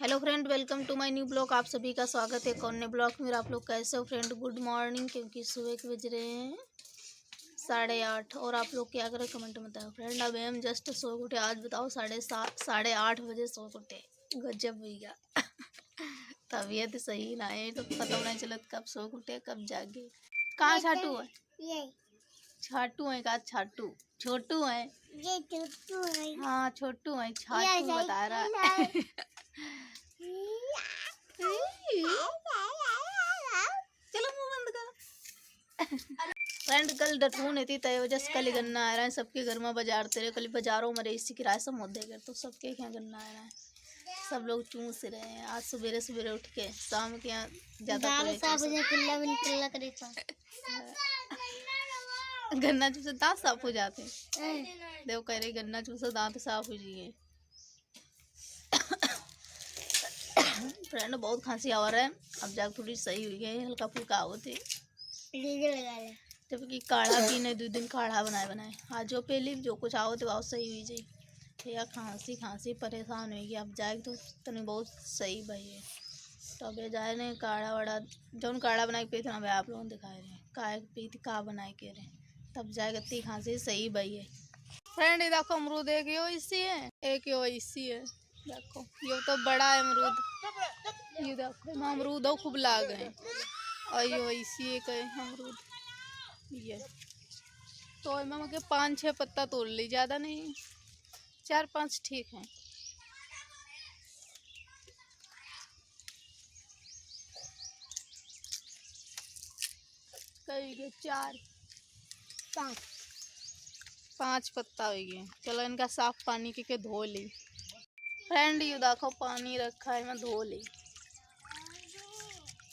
Hello friend, welcome to my new blog. आप सभी का स्वागत है एक और नए ब्लॉग में। आप लोग कैसे हो फ्रेंड? गुड मॉर्निंग, क्योंकि सुबह के बज रहे हैं 8:30। और आप लोग क्या करें कमेंट में बताओ फ्रेंड। अब हम जस्ट सो उठे। आज बताओ 8:30 बजे सो उठे। गजब हुई गया। तबीयत सही ना है तो पता नहीं चलत कब सो उठे कब जागे। कहाँ छाटू है? छाटू है का? छाटू छोटू है। ये छोटू है। हाँ छोटू है। छाटू बता रहा है। चलो मुंह बंद कर। फ्रेंड कल डटून थी तय वजह से कल ही गन्ना आ रहा है सबके घर में। बाजार तेरे कल बाजारों में इसी किराए से मुद्दे कर तो सबके यहाँ गन्ना आ रहा है। सब लोग चूस रहे हैं। आज सवेरे सवेरे उठ के शाम के यहाँ ज्यादा गन्ना चूसे दांत साफ हो जाते हैं। देखो कह रहे गन्ना चूसे दांत साफ हो जाइए। फ्रेंड बहुत खांसी आ रहा है। अब जाकर थोड़ी सही हुई है, हल्का फुल्का होती जबकि काढ़ा पीने 2 दिन काढ़ा बनाए आज जो पहले जो कुछ आओ तो बहुत सही हुई जाए। भैया खांसी परेशान हुई अब जाए तो तनी बहुत सही भाई है। तो अब जाए नहीं काढ़ा वाढ़ा जो काढ़ा बनाए पे थे ना आप लोगों दिखाए रहे काय पी थी का बनाए के रहे तब जाएगा इतनी खांसी सही भाई है। फ्रेंड ये देखो अमरूद एक यो इसी है एक यो इसी है। देखो ये तो बड़ा है अमरूद। ये देखो अमरूद खूब लाग गए और यो इसी एक है अमरूद। ये तो इमाम के 5-6 पत्ता तोड़ ली, ज़्यादा नहीं 4-5 ठीक है। कई गए 4-5 पत्ता हो गए। चलो इनका साफ पानी के धो ली। फ्रेंड ये देखो पानी रखा है मैं धो ली।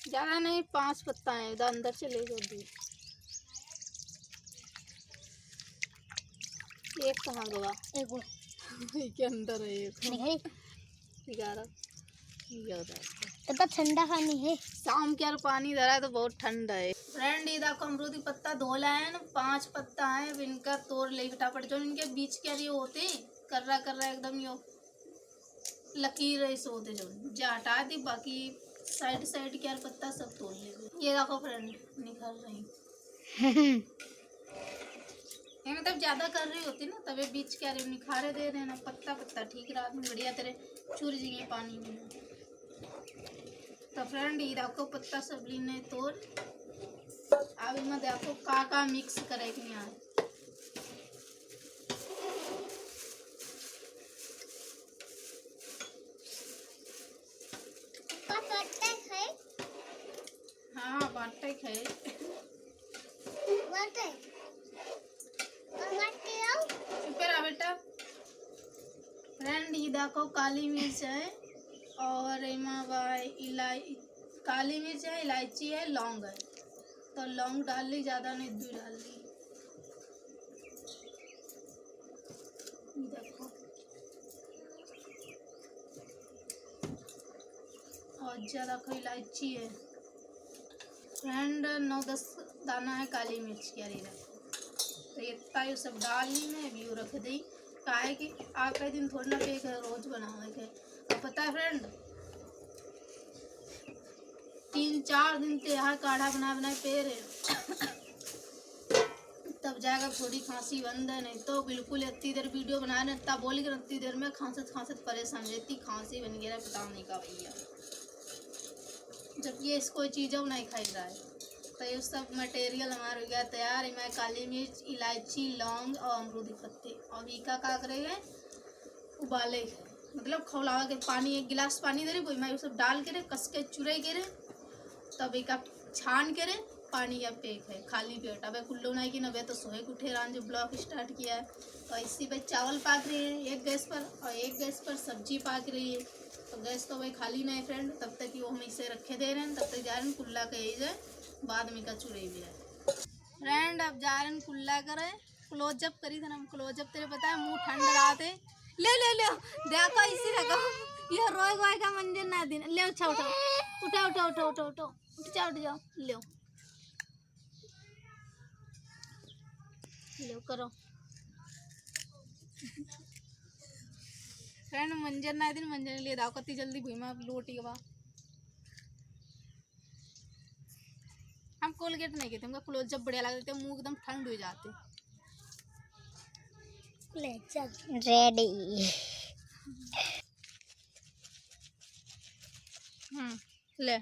ज़्यादा नहीं 5 पत्ता है इधर अंदर चले गए। एक कहाँ गवा? एक के अंदर है एक 11। तो ठंडा पानी है। शाम के यार पानी धरा है तो बहुत ठंडा है। फ्रेंड ये देखो अमरूदी पत्ता धोला है ना 5 पत्ता है इनका तोड़ ले फटाफट। जो इनके बीच के ये होते कर्रा एकदम यो लकीर ऐसे होते जो हटा दी बाकी साइड के यार पत्ता सब तोड़ ले। ये देखो फ्रेंड निकल रही मतलब ज्यादा कर रही होती ना तबे बीच के अरे निखारे दे रहे ना पत्ता ठीक रहा बढ़िया तेरे चूर जाइए पानी में। तो फ्रेंड ये देखो पत्ता सब लीने तोड़ अब इनमें देखो का मिक्स करे कि यहाँ हाँ बाटे खाए बेटा। फ्रेंड ये देखो काली मिर्च है और काली मिर्च है इलायची है लौंग है। तो लौंग डाल ली ज़्यादा नहीं 2 डाल ली। देखो और ज़्यादा को इलायची है। फ्रेंड 9-10 दाना है काली मिर्च की। अरे तो इतना ये सब डाल ली मैं व्यू रख दी काहे कि आप कई दिन थोड़ा ना पे रोज बनाओ के। अब पता है फ्रेंड 3-4 दिन ते यहाँ काढ़ा बना पे रहे तब जाएगा थोड़ी खांसी बंद है। नहीं तो बिल्कुल इतनी देर वीडियो बना रहे इतना बोल कर इतनी देर में खांसत परेशान रहती खांसी बन गया पता नहीं का भैया। जब ये इसको चीज़ों नहीं खाई रहा है तो ये सब मटेरियल हमारा हो गया तैयार। मैं काली मिर्च इलायची लौंग और अमरूदी पत्ते और इका का करेंगे उबाले मतलब खौलावा के पानी 1 गिलास पानी दे रहे कोई मैं सब डाल के कस के चुराई के तब एक छान के पानी या पेक है खाली पेट। अब कुल्लू नहीं की नबे तो सोए उठे रान जो ब्लॉग स्टार्ट किया है। और इसी पे चावल पाक रही है एक गैस पर और एक गैस पर सब्जी पाक रही है। तो गैस तो भाई खाली नहीं फ्रेंड तब तक कि वो हम इसे रखे दे रहे हैं तब तक जा रहे हैं कुल्ला का यही जाए बाद में का चुराई भी है। फ्रेंड अब जा रहे हैं कुल्ला करे क्लोजअप करी था ना क्लोजअप तेरे पता है मुँह ठंड रहा थे ले देखो इसी देखो ये रोए का मंजर ना दिन ले उठा जाओ ले करो। फ्रेंड मंजर ना दिन मंजर लिए दाव कती जल्दी भुईमा लोटी के बाद हम कोलगेट नहीं कहते, हमका क्लोज जब बढ़िया लगते मुंह एकदम ठंड हो जाते। रेडी। ले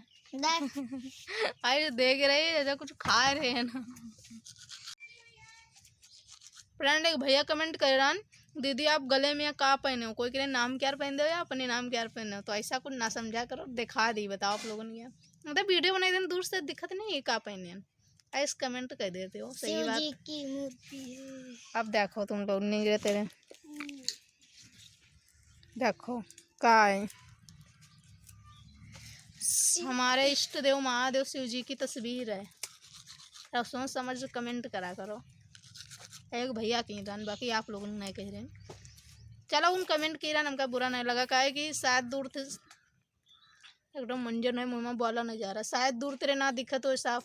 अरे देख रहे हैं जैसा कुछ खा रहे हैं ना। फ्रेंड एक भैया कमेंट कर रहा दीदी आप गले में का पहने हो, कोई के नाम क्या पहन दो या अपने नाम क्या पहने हो, तो ऐसा कुछ ना समझा करो, दिखा दी बताओ आप लोगों ने। मतलब वीडियो बनाई देना दूर से दिखत नहीं है का पहने, ऐसे कमेंट कर देते हो। सही बात जी की मूर्ति है। अब देखो तुम लोग नहीं तेरे देखो का है हमारे इष्ट देव महादेव शिव जी की तस्वीर है। तो सोच समझ कमेंट करा करो। एक भैया की दान बाकी आप लोगों ने नहीं कह रहे। चलो उन कमेंट किया हमका बुरा नहीं लगा, का है कि शायद दूर थे एकदम मंजर नहीं मुँह में बोला नहीं जा रहा, शायद दूर तेरे ना दिखत हो साफ,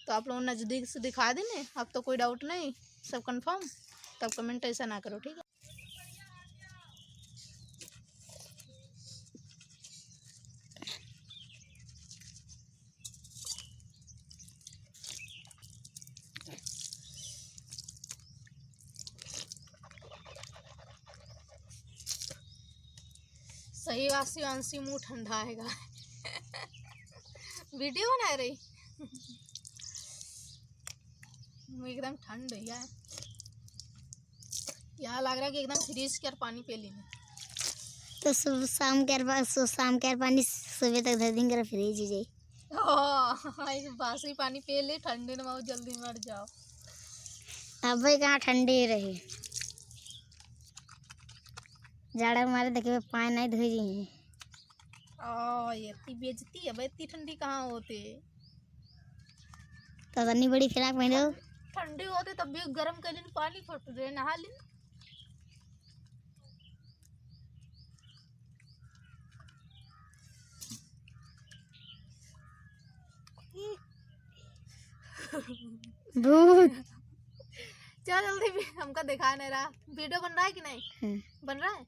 तो आप लोग नज़दीक से दिखा देने। अब तो कोई डाउट नहीं, सब कंफर्म। तब कमेंट ऐसा ना करो, ठीक है। सही वासी वांसी मुँह ठंडा आएगा। वीडियो बना रही एकदम ठंड है यार, यहाँ लग रहा है कि एकदम फ्रीज कर पानी पी लेंगे। तो सुबह शाम के पानी सुबह तक धर देंगे फ्रिज ही जाए। बासी पानी पी ले, ठंडे में बहुत जल्दी मर जाओ। अब भाई कहाँ ठंडे ही रहे, जाड़ा मारे देखे पानी नहीं धोई जी। ये इतनी बेइज्जती है भाई, इतनी ठंडी कहाँ होती। तो इतनी बड़ी फ्राक पहने हो, ठंडी होती तब भी गर्म कर लेन, पानी फट रहे नहा लेन। भूत। चलो जल्दी भी हमका दिखा नहीं रहा, वीडियो बन रहा है कि नहीं बन रहा है।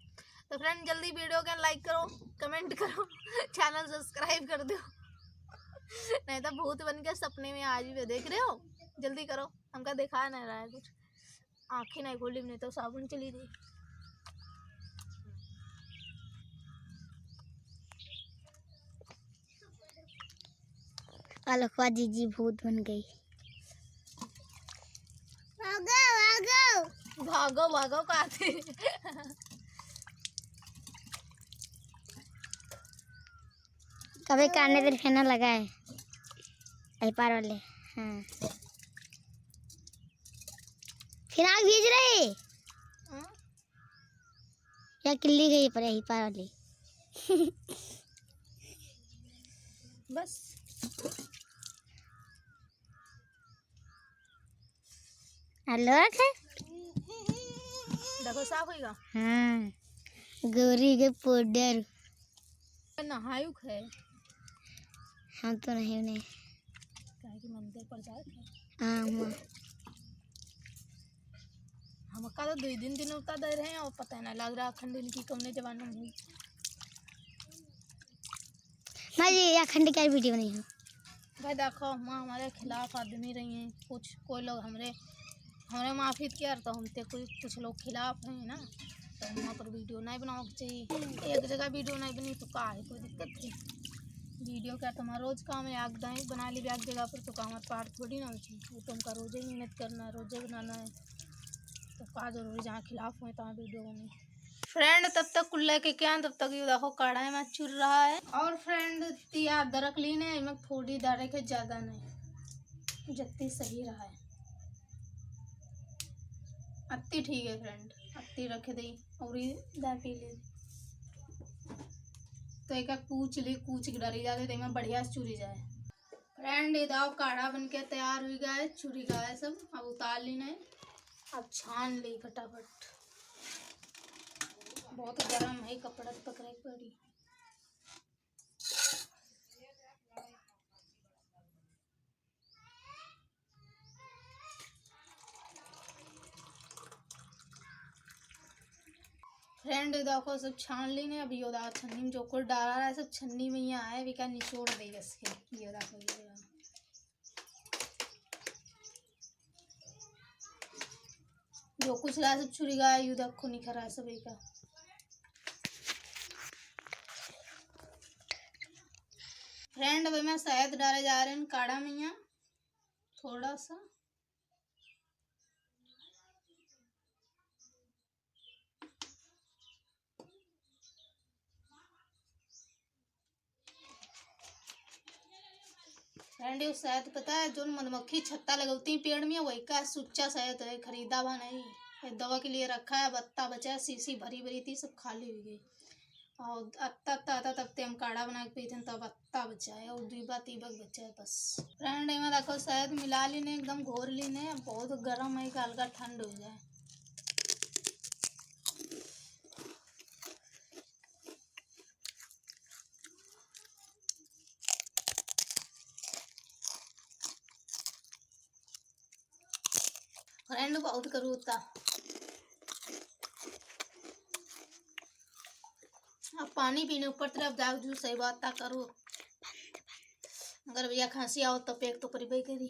तो फ्रेंड जल्दी वीडियो को लाइक करो, कमेंट करो, चैनल सब्सक्राइब कर दो, नहीं तो भूत बन के सपने में आज भी देख रहे हो। जल्दी करो, हमका दिखा नहीं रहा है कुछ, आँखें नहीं खोली, नहीं तो साबुन चली गई। अलखवा जीजी भूत बन गई। भागो भागो भागो भागो कहाँ थे। कभी काटने देर फेना लगा है आई पार वाले। हाँ फिर आग भीज रहे या किल्ली गई पर यही पार वाली। बस अलग है। देखो साफ होगा। हाँ गौरी के पाउडर नहायुक है, हम तो नहीं उन्हें कि मंदिर पर जाए थे। हाँ हमका तो 2 दिन उतना दे रहे हैं और पता नहीं लग रहा अखंड की कमने जवान हुई। मैं ये अखंड क्या वीडियो नहीं हूँ भाई देखो माँ हमारे खिलाफ आदमी रही हैं, कुछ कोई लोग हमरे माफ़ी किया तो हम ते कुछ लोग खिलाफ हैं ना, तो वहाँ पर वीडियो नहीं बनाओ चाहिए। एक जगह वीडियो नहीं बनी तो का है, कोई दिक्कत थी। वीडियो क्या तुम्हारा रोज़ काम है, आग दाएँ बना ली एक जगह पर, तो काम पार थोड़ी ना होती, वो तुमका रोज़ ही मेहनत करना है, रोज़ बनाना है, तो का जरूरी जहाँ खिलाफ हुए तहाँ वीडियो बनी। फ्रेंड तब तक कुल्ला के क्या, तब तक ये देखो कढ़ाई में चुर रहा है। और फ्रेंड तिया अदरक ली ने इमें थोड़ी डाले के ज़्यादा नहीं, जितनी सही रहा है अत्ती ठीक है फ्रेंड, अत्ती रख दी और दाटी ले तो एक कूच के डरी जाते तो में बढ़िया से चुरी जाए। फ्रेंड ये दाव काढ़ा बन के तैयार हुई गया है, चुरी गया है सब। अब उतार ली नहीं, अब छान ली फटाफट, बहुत गर्म है, कपड़ा पकड़े पड़ी। फ्रेंड फ्रेंड देखो सब छान ली ने। अभी यो देखो छन्नी में जो कुछ डाला रहा है सब छन्नी में ही आए। अभी क्या निचोड़ देगा इसके। ये देखो जो कुछ रहा है सब छुरी गया। यू देखो निखर रहा है सभी का। फ्रेंड अभी मैं शहद डाले जा रहे हैं काढ़ा में यहाँ थोड़ा सा। फ्रेंड ये शहद पता है जो मधुमक्खी छत्ता लगाती है पेड़ में वही का सुच्चा शहद है। खरीदा हुआ नहीं। ये दवा के लिए रखा है। बत्ता बचा है। शीशी भरी भरी थी सब खाली हुई गई। और अत्ता अत्ता आता तब ते हम काढ़ा बना के पीते तब अत्ता बचा है और दीबा तीबक बचा है बस। फ्रेंड में देखो शहद मिला लीने एकदम घोर लीने। बहुत गर्म है कि हल्का ठंड हो जाए। फ्रेंड बहुत करूँ था। अब पानी पीने ऊपर तरफ जाओ जू सही बात करो। अगर भैया खांसी आओ तो पेट तो परिबे करी।